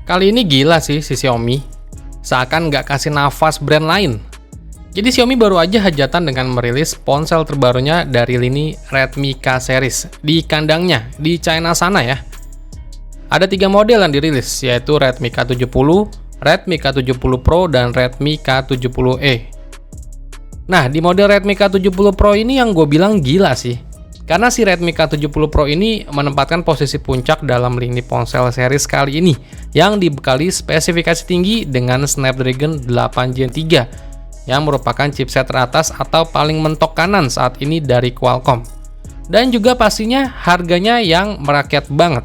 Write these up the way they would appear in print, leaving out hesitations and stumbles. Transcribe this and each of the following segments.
Kali ini gila sih si Xiaomi, seakan nggak kasih nafas brand lain. Jadi Xiaomi baru aja hajatan dengan merilis ponsel terbarunya dari lini Redmi K series di kandangnya di China sana ya. Ada 3 model yang dirilis, yaitu Redmi K70, Redmi K70 Pro, dan Redmi K70e. Nah, di model Redmi K70 Pro ini yang gue bilang gila sih. Karena si Redmi K70 Pro ini menempatkan posisi puncak dalam lini ponsel series kali ini yang dibekali spesifikasi tinggi dengan Snapdragon 8 Gen 3 yang merupakan chipset teratas atau paling mentok kanan saat ini dari Qualcomm. Dan juga pastinya harganya yang merakyat banget.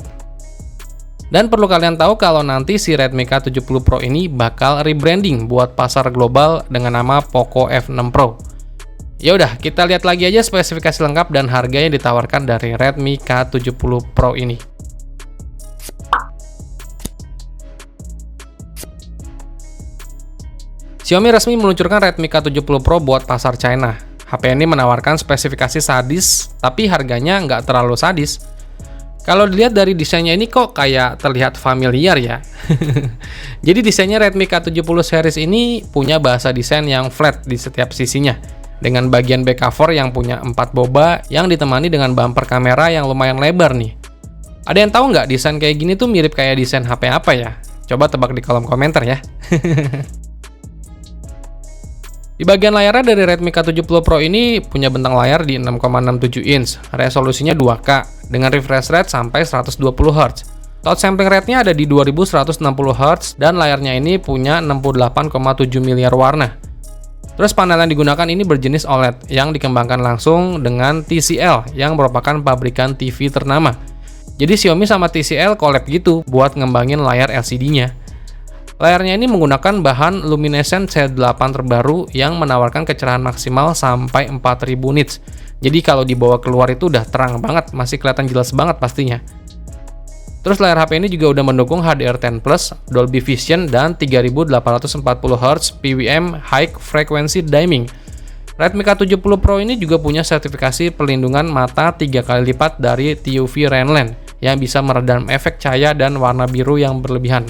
Dan perlu kalian tahu kalau nanti si Redmi K70 Pro ini bakal rebranding buat pasar global dengan nama Poco F6 Pro. Ya udah, kita lihat lagi aja spesifikasi lengkap dan harga yang ditawarkan dari Redmi K70 Pro ini. Xiaomi resmi meluncurkan Redmi K70 Pro buat pasar China. HP ini menawarkan spesifikasi sadis, tapi harganya nggak terlalu sadis. Kalau dilihat dari desainnya ini kok kayak terlihat familiar ya. Jadi desainnya Redmi K70 series ini punya bahasa desain yang flat di setiap sisinya, dengan bagian back cover yang punya 4 boba yang ditemani dengan bumper kamera yang lumayan lebar nih. Ada yang tahu nggak desain kayak gini tuh mirip kayak desain HP apa ya? Coba tebak di kolom komentar ya. Di bagian layarnya dari Redmi K70 Pro ini punya bentang layar di 6,67 inch, resolusinya 2K dengan refresh rate sampai 120 Hz. Touch sampling rate-nya ada di 2160 Hz dan layarnya ini punya 68,7 miliar warna. Terus panel yang digunakan ini berjenis OLED yang dikembangkan langsung dengan TCL yang merupakan pabrikan TV ternama. Jadi Xiaomi sama TCL collab gitu buat ngembangin layar LCD-nya. Layarnya ini menggunakan bahan luminescent C8 terbaru yang menawarkan kecerahan maksimal sampai 4000 nits. Jadi kalau dibawa keluar itu udah terang banget, masih kelihatan jelas banget pastinya. Terus layar HP ini juga udah mendukung HDR10+, Dolby Vision, dan 3840Hz PWM High Frequency Dimming. Redmi K70 Pro ini juga punya sertifikasi perlindungan mata 3 kali lipat dari TUV Rainland yang bisa meredam efek cahaya dan warna biru yang berlebihan.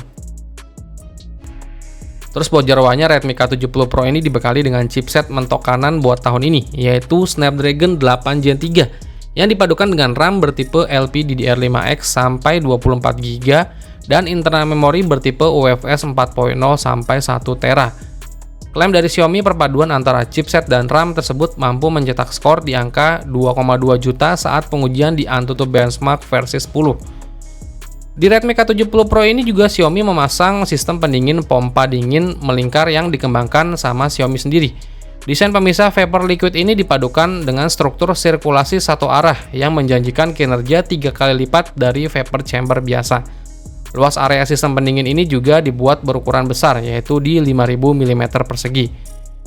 Terus buat jeroannya Redmi K70 Pro ini dibekali dengan chipset mentok kanan buat tahun ini, yaitu Snapdragon 8 Gen 3 yang dipadukan dengan RAM bertipe LPDDR5X sampai 24GB dan internal memori bertipe UFS 4.0 sampai 1 tera. Klaim dari Xiaomi perpaduan antara chipset dan RAM tersebut mampu mencetak skor di angka 2,2 juta saat pengujian di Antutu Benchmark versi 10. Di Redmi K70 Pro ini juga Xiaomi memasang sistem pendingin pompa dingin melingkar yang dikembangkan sama Xiaomi sendiri. Desain pemisah vapor liquid ini dipadukan dengan struktur sirkulasi satu arah yang menjanjikan kinerja 3 kali lipat dari vapor chamber biasa. Luas area sistem pendingin ini juga dibuat berukuran besar, yaitu di 5000 mm persegi.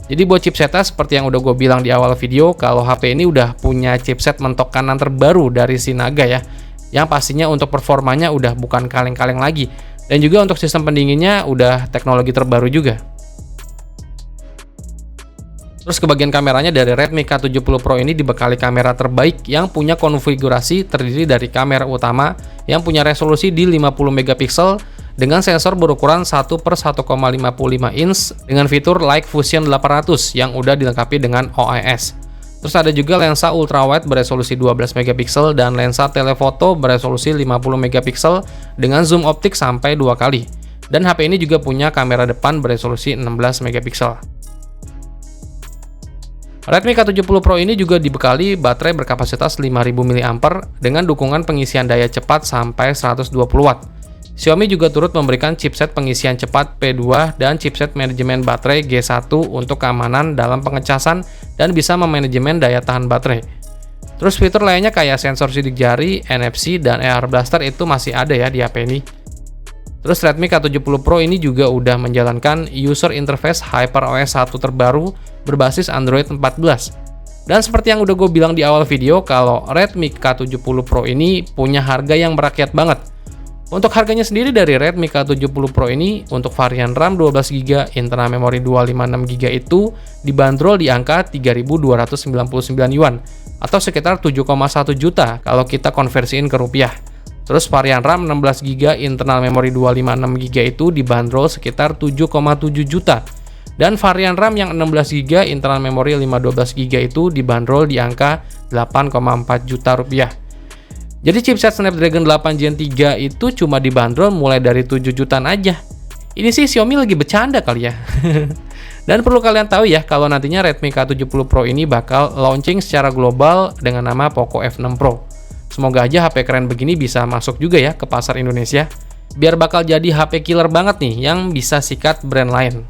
Jadi buat chipsetnya seperti yang udah gue bilang di awal video, kalau HP ini udah punya chipset mentok kanan terbaru dari Sinaga ya, yang pastinya untuk performanya udah bukan kaleng-kaleng lagi, dan juga untuk sistem pendinginnya udah teknologi terbaru juga. Terus ke bagian kameranya dari Redmi K70 Pro ini dibekali kamera terbaik yang punya konfigurasi terdiri dari kamera utama yang punya resolusi di 50 megapiksel dengan sensor berukuran 1/1,55 inch dengan fitur Like Fusion 800 yang udah dilengkapi dengan OIS. Terus ada juga lensa ultrawide beresolusi 12 megapiksel dan lensa telefoto beresolusi 50 megapiksel dengan zoom optik sampai 2 kali. Dan HP ini juga punya kamera depan beresolusi 16 megapiksel. Redmi K70 Pro ini juga dibekali baterai berkapasitas 5000 mAh dengan dukungan pengisian daya cepat sampai 120 Watt. Xiaomi juga turut memberikan chipset pengisian cepat P2 dan chipset manajemen baterai G1 untuk keamanan dalam pengecasan dan bisa memanajemen daya tahan baterai. Terus fitur lainnya kayak sensor sidik jari, NFC, dan AR Blaster itu masih ada ya di HP ini. Terus Redmi K70 Pro ini juga udah menjalankan user interface HyperOS 1 terbaru berbasis Android 14. Dan seperti yang udah gue bilang di awal video, kalau Redmi K70 Pro ini punya harga yang merakyat banget. Untuk harganya sendiri dari Redmi K70 Pro ini, untuk varian RAM 12GB, internal memori 256GB itu dibanderol di angka 3.299 yuan, atau sekitar 7,1 juta kalau kita konversiin ke rupiah. Terus varian RAM 16GB, internal memori 256GB itu dibanderol sekitar 7,7 juta. Dan varian RAM yang 16GB, internal memori 512GB itu dibanderol di angka 8,4 juta rupiah. Jadi chipset Snapdragon 8 Gen 3 itu cuma dibanderol mulai dari 7 jutaan aja. Ini sih Xiaomi lagi bercanda kali ya. Dan perlu kalian tahu ya, kalau nantinya Redmi K70 Pro ini bakal launching secara global dengan nama Poco F6 Pro. Semoga aja HP keren begini bisa masuk juga ya ke pasar Indonesia. Biar bakal jadi HP killer banget nih yang bisa sikat brand lain.